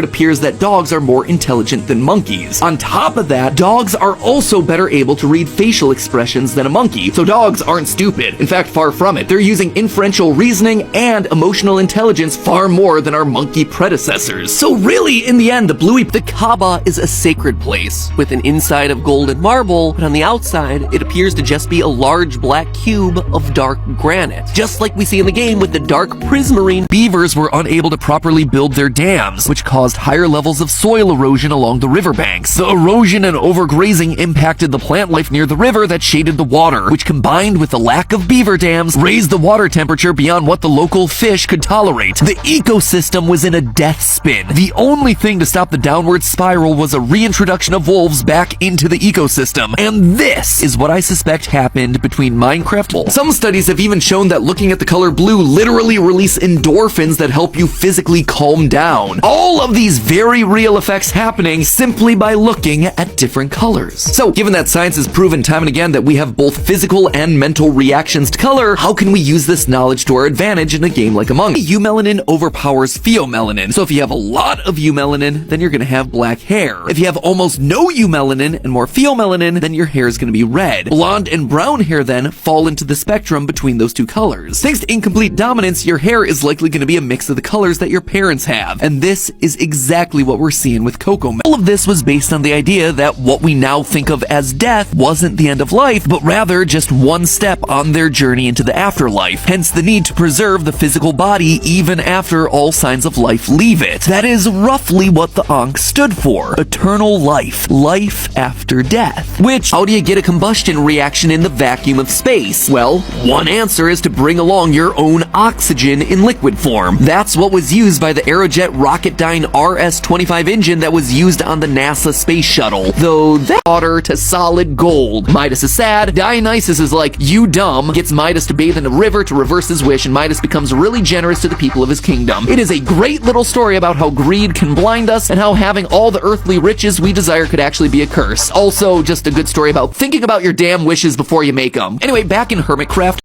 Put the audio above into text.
it appears that dogs are more intelligent than monkeys. On top of that, dogs are also better able to read facial expressions than a monkey, so dogs aren't stupid. In fact, far from it. They're using inferential reasoning and emotional intelligence far more than our monkey predecessors. So really, in the end, the Kaaba is a sacred place, with an inside of gold and marble, but on the outside, it appears to just be a large black cube of dark granite. Just like we see in the game with the dark prismarine, beavers were unable to properly build their dams, which caused higher levels of soil erosion along the riverbanks. The erosion and overgrazing impacted the plant life near the river that shaded the water, which combined with the lack of beaver dams, raised the water temperature beyond what the local fish could tolerate. The ecosystem was in a death spin. The only thing to stop the downward spiral was a reintroduction of wolves back into the ecosystem. And this is what I suspect happened between Minecraft. Some studies have even shown that looking at the color blue literally release endorphins that help you physically calm down. All of these very real effects happening simply by looking at different colors. So, given that science has proven time and again that we have both physical and mental reactions to color, how can we use this knowledge to our advantage in a game like Among Us? Eumelanin overpowers pheomelanin. So if you have a lot of eumelanin, then you're gonna have black hair. If you have almost no eumelanin and more pheomelanin, then your hair is gonna be red. Blonde and brown hair then fall into the spectrum between those two colors. Thanks to incomplete dominance, your hair is likely gonna be a mix of the colors that your parents have. And this is exactly what we're seeing with Cocomelon. All of this was based on the idea that what we now think of as death wasn't the end of life, but rather just one step on their journey into the afterlife. Hence the need to preserve the physical body even after all signs of life leave it. That is roughly what the Ankh stood for. Eternal life. Life after death. Which, how do you get a combustion reaction in the vacuum of space? Well, one answer is to bring along your own oxygen in liquid form. That's what was used by the Aerojet Rocketdyne RS-25 engine that was used on the NASA space shuttle. Though that water to solid gold. Midas is sad. Dionysus is like, you dumb, gets Midas to bathe in a river to reverse his wish, and Midas becomes really generous to the people of his kingdom. It is a great little story about how greed can blind us and how having all the earthly riches we desire could actually be a curse. Also, just a good story about thinking about your damn wishes before you make them. Anyway, back in Hermitcraft,